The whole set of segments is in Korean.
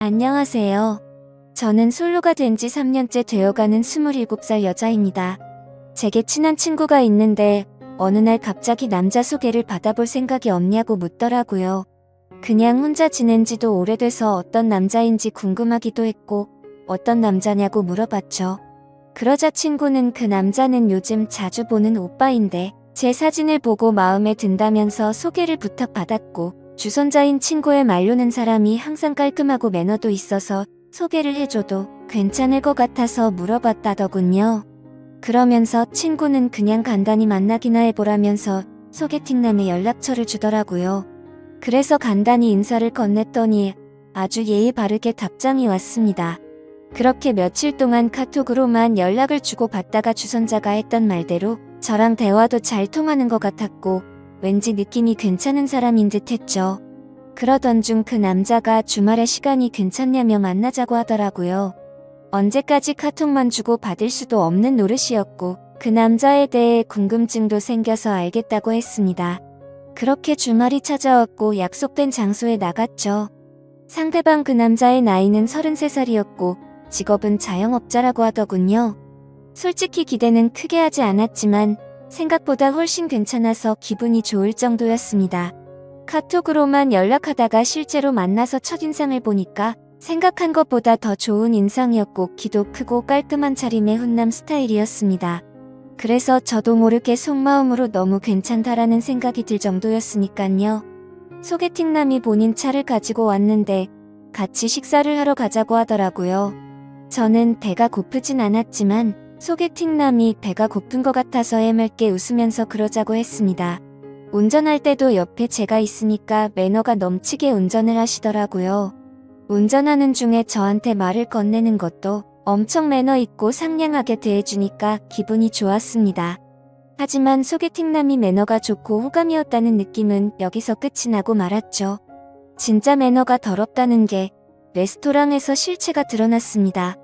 안녕하세요. 저는 솔로가 된 지 3년째 되어가는 27살 여자입니다. 제게 친한 친구가 있는데 어느 날 갑자기 남자 소개를 받아볼 생각이 없냐고 묻더라고요. 그냥 혼자 지낸 지도 오래돼서 어떤 남자인지 궁금하기도 했고 어떤 남자냐고 물어봤죠. 그러자 친구는 그 남자는 요즘 자주 보는 오빠인데 제 사진을 보고 마음에 든다면서 소개를 부탁받았고 주선자인 친구의 말로는 사람이 항상 깔끔하고 매너도 있어서 소개를 해줘도 괜찮을 것 같아서 물어봤다더군요. 그러면서 친구는 그냥 간단히 만나기나 해보라면서 소개팅남의 연락처를 주더라고요. 그래서 간단히 인사를 건넸더니 아주 예의 바르게 답장이 왔습니다. 그렇게 며칠 동안 카톡으로만 연락을 주고받다가 주선자가 했던 말대로 저랑 대화도 잘 통하는 것 같았고 왠지 느낌이 괜찮은 사람인 듯 했죠. 그러던 중 그 남자가 주말에 시간이 괜찮냐며 만나자고 하더라고요. 언제까지 카톡만 주고 받을 수도 없는 노릇이었고 그 남자에 대해 궁금증도 생겨서 알겠다고 했습니다. 그렇게 주말이 찾아왔고 약속된 장소에 나갔죠. 상대방 그 남자의 나이는 33살이었고 직업은 자영업자라고 하더군요. 솔직히 기대는 크게 하지 않았지만 생각보다 훨씬 괜찮아서 기분이 좋을 정도였습니다. 카톡으로만 연락하다가 실제로 만나서 첫인상을 보니까 생각한 것보다 더 좋은 인상이었고 키도 크고 깔끔한 차림의 훈남 스타일이었습니다. 그래서 저도 모르게 속마음으로 너무 괜찮다라는 생각이 들 정도였으니깐요. 소개팅남이 본인 차를 가지고 왔는데 같이 식사를 하러 가자고 하더라고요. 저는 배가 고프진 않았지만 소개팅남이 배가 고픈 것 같아서 해맑게 웃으면서 그러자고 했습니다. 운전할 때도 옆에 제가 있으니까 매너가 넘치게 운전을 하시더라고요. 운전하는 중에 저한테 말을 건네는 것도 엄청 매너 있고 상냥하게 대해주니까 기분이 좋았습니다. 하지만 소개팅남이 매너가 좋고 호감이었다는 느낌은 여기서 끝이 나고 말았죠. 진짜 매너가 더럽다는 게 레스토랑에서 실체가 드러났습니다.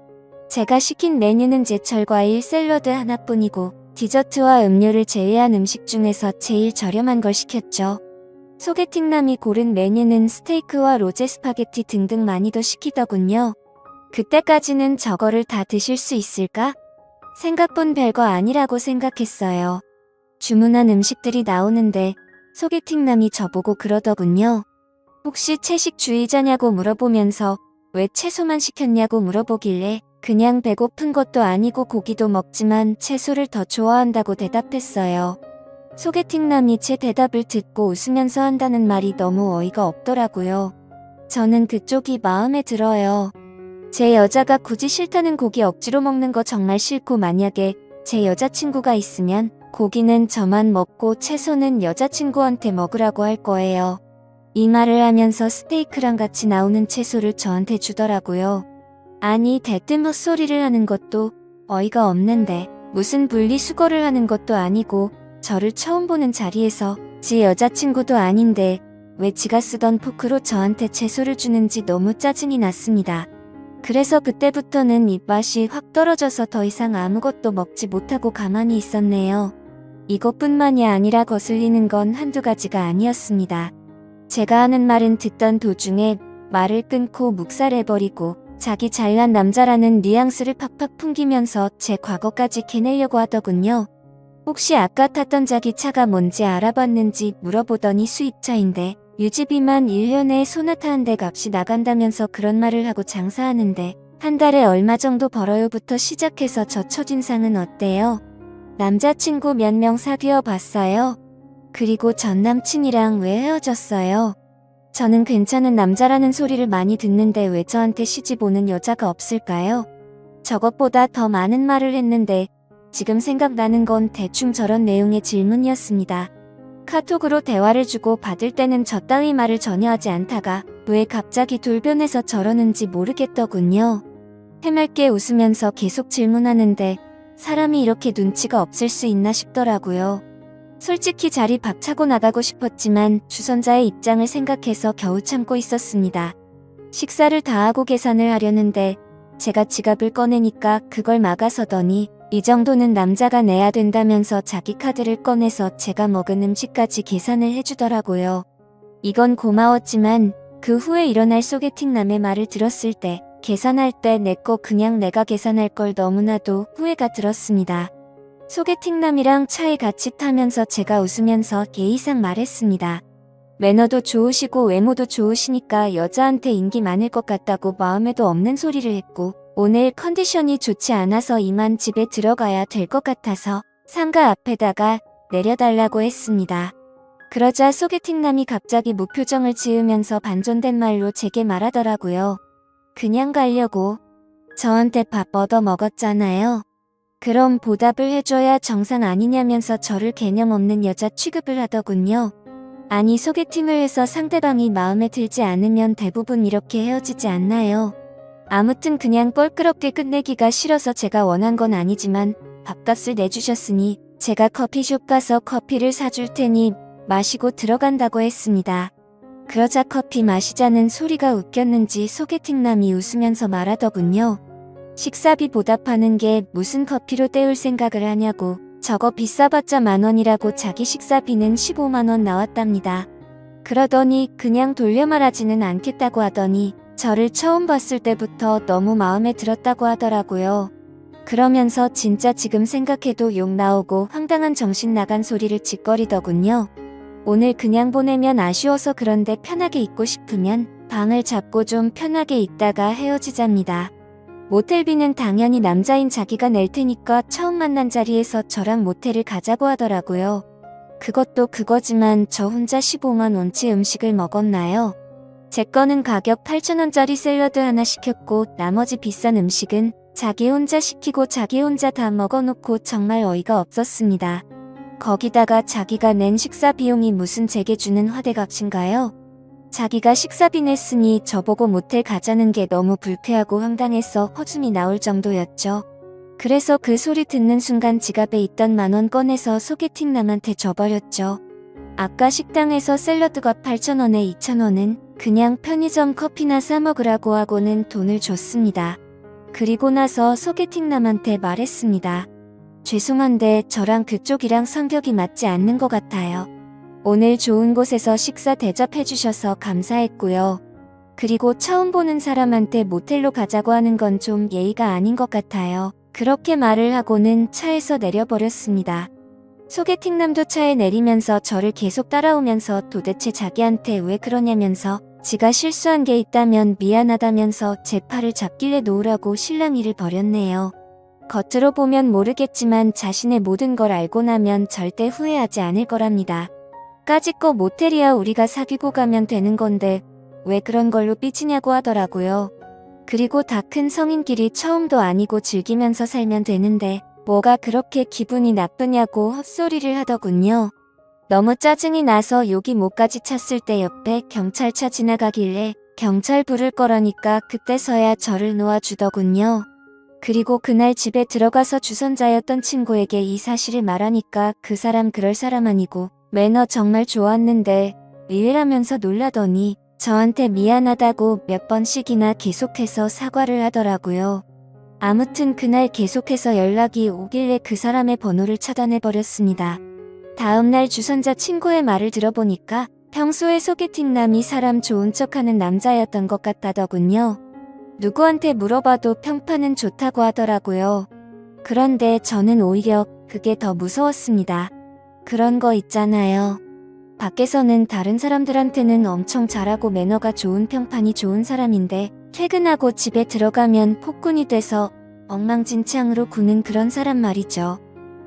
제가 시킨 메뉴는 제철 과일 샐러드 하나뿐이고 디저트와 음료를 제외한 음식 중에서 제일 저렴한 걸 시켰죠. 소개팅남이 고른 메뉴는 스테이크와 로제 스파게티 등등 많이도 시키더군요. 그때까지는 저거를 다 드실 수 있을까? 생각본 별거 아니라고 생각했어요. 주문한 음식들이 나오는데 소개팅남이 저보고 그러더군요. 혹시 채식주의자냐고 물어보면서 왜 채소만 시켰냐고 물어보길래 그냥 배고픈 것도 아니고 고기도 먹지만 채소를 더 좋아한다고 대답했어요. 소개팅남이 제 대답을 듣고 웃으면서 한다는 말이 너무 어이가 없더라고요. 저는 그쪽이 마음에 들어요. 제 여자가 굳이 싫다는 고기 억지로 먹는 거 정말 싫고 만약에 제 여자친구가 있으면 고기는 저만 먹고 채소는 여자친구한테 먹으라고 할 거예요. 이 말을 하면서 스테이크랑 같이 나오는 채소를 저한테 주더라고요. 아니 대뜸 헛소리를 하는 것도 어이가 없는데 무슨 분리수거를 하는 것도 아니고 저를 처음 보는 자리에서 지 여자친구도 아닌데 왜 지가 쓰던 포크로 저한테 채소를 주는지 너무 짜증이 났습니다. 그래서 그때부터는 입맛이 확 떨어져서 더 이상 아무것도 먹지 못하고 가만히 있었네요. 이것뿐만이 아니라 거슬리는 건 한두 가지가 아니었습니다. 제가 하는 말은 듣던 도중에 말을 끊고 묵살해버리고 자기 잘난 남자라는 뉘앙스를 팍팍 풍기면서 제 과거까지 캐내려고 하더군요. 혹시 아까 탔던 자기 차가 뭔지 알아봤는지 물어보더니 수입차인데 유지비만 1년에 소나타 한 대 값이 나간다면서 그런 말을 하고 장사하는데 한 달에 얼마 정도 벌어요부터 시작해서 저 첫인상은 어때요? 남자친구 몇 명 사귀어 봤어요? 그리고 전 남친이랑 왜 헤어졌어요? 저는 괜찮은 남자라는 소리를 많이 듣는데 왜 저한테 시집 오는 여자가 없을까요? 저것보다 더 많은 말을 했는데 지금 생각나는 건 대충 저런 내용의 질문이었습니다. 카톡으로 대화를 주고 받을 때는 저 따위 말을 전혀 하지 않다가 왜 갑자기 돌변해서 저러는지 모르겠더군요. 해맑게 웃으면서 계속 질문하는데 사람이 이렇게 눈치가 없을 수 있나 싶더라고요. 솔직히 자리 박차고 나가고 싶었지만 주선자의 입장을 생각해서 겨우 참고 있었습니다. 식사를 다 하고 계산을 하려는데 제가 지갑을 꺼내니까 그걸 막아서더니 이 정도는 남자가 내야 된다면서 자기 카드를 꺼내서 제가 먹은 음식까지 계산을 해주더라고요. 이건 고마웠지만 그 후에 일어날 소개팅남의 말을 들었을 때 계산할 때 내 거 그냥 내가 계산할 걸 너무나도 후회가 들었습니다. 소개팅남이랑 차에 같이 타면서 제가 웃으면서 예의상 말했습니다. 매너도 좋으시고 외모도 좋으시니까 여자한테 인기 많을 것 같다고 마음에도 없는 소리를 했고 오늘 컨디션이 좋지 않아서 이만 집에 들어가야 될 것 같아서 상가 앞에다가 내려달라고 했습니다. 그러자 소개팅남이 갑자기 무표정을 지으면서 반존된 말로 제게 말하더라고요. 그냥 가려고. 저한테 밥 얻어 먹었잖아요. 그럼 보답을 해줘야 정상 아니냐면서 저를 개념 없는 여자 취급을 하더군요. 아니 소개팅을 해서 상대방이 마음에 들지 않으면 대부분 이렇게 헤어지지 않나요? 아무튼 그냥 껄끄럽게 끝내기가 싫어서 제가 원한 건 아니지만 밥값을 내주셨으니 제가 커피숍 가서 커피를 사줄 테니 마시고 들어간다고 했습니다. 그러자 커피 마시자는 소리가 웃겼는지 소개팅남이 웃으면서 말하더군요. 식사비 보답하는 게 무슨 커피로 때울 생각을 하냐고. 저거 비싸봤자 만원이라고 자기 식사비는 15만원 나왔답니다. 그러더니 그냥 돌려 말하지는 않겠다고 하더니 저를 처음 봤을 때부터 너무 마음에 들었다고 하더라고요. 그러면서 진짜 지금 생각해도 욕 나오고 황당한 정신 나간 소리를 짓거리더군요. 오늘 그냥 보내면 아쉬워서 그런데 편하게 있고 싶으면 방을 잡고 좀 편하게 있다가 헤어지자입니다. 모텔비는 당연히 남자인 자기가 낼 테니까 처음 만난 자리에서 저랑 모텔을 가자고 하더라고요. 그것도 그거지만 저 혼자 15만원치 음식을 먹었나요? 제 거는 가격 8,000원짜리 샐러드 하나 시켰고 나머지 비싼 음식은 자기 혼자 시키고 자기 혼자 다 먹어놓고 정말 어이가 없었습니다. 거기다가 자기가 낸 식사 비용이 무슨 제게 주는 화대값인가요? 자기가 식사비 냈으니 저보고 모텔 가자는 게 너무 불쾌하고 황당해서 허즘이 나올 정도였죠. 그래서 그 소리 듣는 순간 지갑에 있던 만원 꺼내서 소개팅남한테 줘버렸죠. 아까 식당에서 샐러드가 8,000원에 2,000원은 그냥 편의점 커피나 사 먹으라고 하고는 돈을 줬습니다. 그리고 나서 소개팅남한테 말했습니다. 죄송한데 저랑 그쪽이랑 성격이 맞지 않는 것 같아요. 오늘 좋은 곳에서 식사 대접해주셔서 감사했고요. 그리고 처음 보는 사람한테 모텔로 가자고 하는 건 좀 예의가 아닌 것 같아요. 그렇게 말을 하고는 차에서 내려버렸습니다. 소개팅남도 차에 내리면서 저를 계속 따라오면서 도대체 자기한테 왜 그러냐면서 지가 실수한 게 있다면 미안하다면서 제 팔을 잡길래 놓으라고 실랑이를 벌였네요. 겉으로 보면 모르겠지만 자신의 모든 걸 알고 나면 절대 후회하지 않을 거랍니다. 까짓거 모텔이야 우리가 사귀고 가면 되는 건데 왜 그런 걸로 삐지냐고 하더라고요. 그리고 다 큰 성인끼리 처음도 아니고 즐기면서 살면 되는데 뭐가 그렇게 기분이 나쁘냐고 헛소리를 하더군요. 너무 짜증이 나서 욕이 목까지 찼을 때 옆에 경찰차 지나가길래 경찰 부를 거라니까 그때서야 저를 놓아주더군요. 그리고 그날 집에 들어가서 주선자였던 친구에게 이 사실을 말하니까 그 사람 그럴 사람 아니고 매너 정말 좋았는데 의외라면서 놀라더니 저한테 미안하다고 몇 번씩이나 계속해서 사과를 하더라고요. 아무튼 그날 계속해서 연락이 오길래 그 사람의 번호를 차단해버렸습니다. 다음날 주선자 친구의 말을 들어보니까 평소에 소개팅남이 사람 좋은 척하는 남자였던 것 같다더군요. 누구한테 물어봐도 평판은 좋다고 하더라고요. 그런데 저는 오히려 그게 더 무서웠습니다. 그런 거 있잖아요. 밖에서는 다른 사람들한테는 엄청 잘하고 매너가 좋은 평판이 좋은 사람인데 퇴근하고 집에 들어가면 폭군이 돼서 엉망진창으로 구는 그런 사람 말이죠.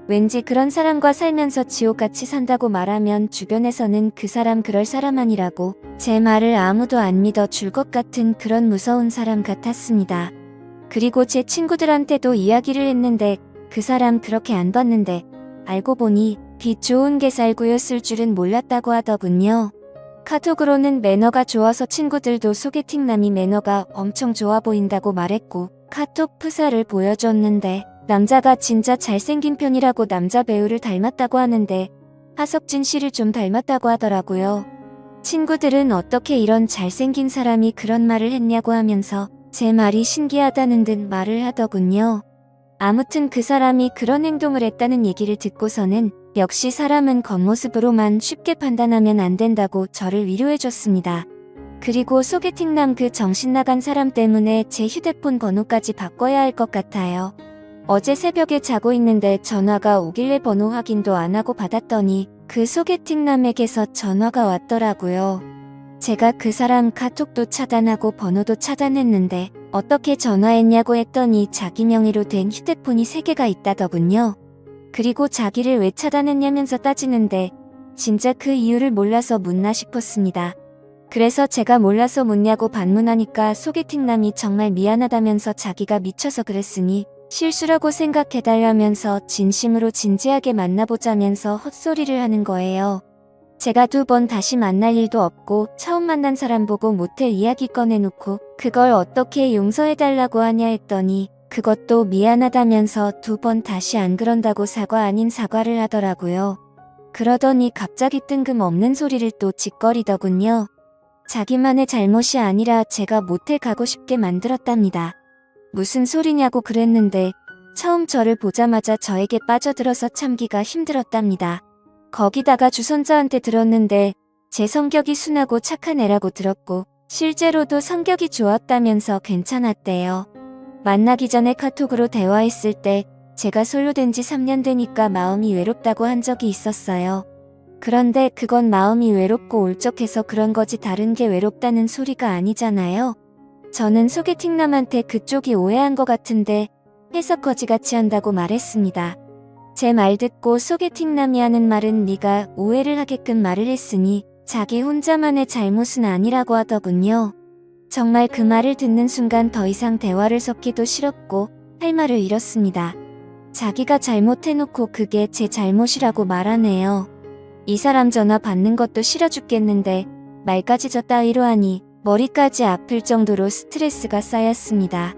왠지 그런 사람과 살면서 지옥같이 산다고 말하면 주변에서는 그 사람 그럴 사람 아니라고 제 말을 아무도 안 믿어줄 것 같은 그런 무서운 사람 같았습니다. 그리고 제 친구들한테도 이야기를 했는데 그 사람 그렇게 안 봤는데 알고 보니 빚 좋은 개살구였을 줄은 몰랐다고 하더군요. 카톡으로는 매너가 좋아서 친구들도 소개팅남이 매너가 엄청 좋아 보인다고 말했고 카톡 프사를 보여줬는데 남자가 진짜 잘생긴 편이라고 남자 배우를 닮았다고 하는데 하석진 씨를 좀 닮았다고 하더라고요. 친구들은 어떻게 이런 잘생긴 사람이 그런 말을 했냐고 하면서 제 말이 신기하다는 듯 말을 하더군요. 아무튼 그 사람이 그런 행동을 했다는 얘기를 듣고서는 역시 사람은 겉모습으로만 쉽게 판단하면 안 된다고 저를 위로해줬습니다. 그리고 소개팅남 그 정신나간 사람 때문에 제 휴대폰 번호까지 바꿔야 할 것 같아요. 어제 새벽에 자고 있는데 전화가 오길래 번호 확인도 안 하고 받았더니 그 소개팅남에게서 전화가 왔더라고요. 제가 그 사람 카톡도 차단하고 번호도 차단했는데 어떻게 전화했냐고 했더니 자기 명의로 된 휴대폰이 3개가 있다더군요. 그리고 자기를 왜 차단했냐면서 따지는데 진짜 그 이유를 몰라서 묻나 싶었습니다. 그래서 제가 몰라서 묻냐고 반문하니까 소개팅남이 정말 미안하다면서 자기가 미쳐서 그랬으니 실수라고 생각해달라면서 진심으로 진지하게 만나보자면서 헛소리를 하는 거예요. 제가 2번 다시 만날 일도 없고 처음 만난 사람 보고 모텔 이야기 꺼내놓고 그걸 어떻게 용서해달라고 하냐 했더니 그것도 미안하다면서 2번 다시 안 그런다고 사과 아닌 사과를 하더라고요. 그러더니 갑자기 뜬금없는 소리를 또 짓거리더군요. 자기만의 잘못이 아니라 제가 모텔 가고 싶게 만들었답니다. 무슨 소리냐고 그랬는데 처음 저를 보자마자 저에게 빠져들어서 참기가 힘들었답니다. 거기다가 주선자한테 들었는데 제 성격이 순하고 착한 애라고 들었고 실제로도 성격이 좋았다면서 괜찮았대요. 만나기 전에 카톡으로 대화했을 때 제가 솔로 된 지 3년 되니까 마음이 외롭다고 한 적이 있었어요. 그런데 그건 마음이 외롭고 울적해서 그런 거지 다른 게 외롭다는 소리가 아니잖아요. 저는 소개팅남한테 그쪽이 오해한 것 같은데 해석 거지같이 한다고 말했습니다. 제 말 듣고 소개팅남이 하는 말은 네가 오해를 하게끔 말을 했으니 자기 혼자만의 잘못은 아니라고 하더군요. 정말 그 말을 듣는 순간 더 이상 대화를 섞기도 싫었고 할 말을 잃었습니다. 자기가 잘못해놓고 그게 제 잘못이라고 말하네요. 이 사람 전화 받는 것도 싫어 죽겠는데 말까지 저 따위로 하니 머리까지 아플 정도로 스트레스가 쌓였습니다.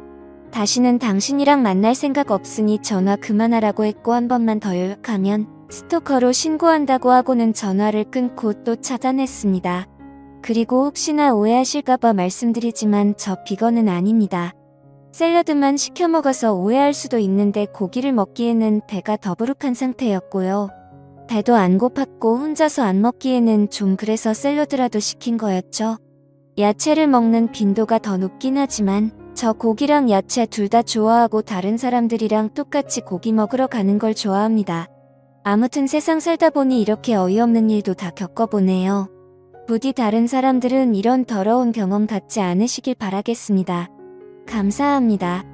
다시는 당신이랑 만날 생각 없으니 전화 그만하라고 했고 한 번만 더 연락하면 스토커로 신고한다고 하고는 전화를 끊고 또 차단했습니다. 그리고 혹시나 오해하실까봐 말씀드리지만 저 비건은 아닙니다. 샐러드만 시켜 먹어서 오해할 수도 있는데 고기를 먹기에는 배가 더부룩한 상태였고요. 배도 안 고팠고 혼자서 안 먹기에는 좀 그래서 샐러드라도 시킨 거였죠. 야채를 먹는 빈도가 더 높긴 하지만 저 고기랑 야채 둘 다 좋아하고 다른 사람들이랑 똑같이 고기 먹으러 가는 걸 좋아합니다. 아무튼 세상 살다 보니 이렇게 어이없는 일도 다 겪어보네요. 부디 다른 사람들은 이런 더러운 경험 갖지 않으시길 바라겠습니다. 감사합니다.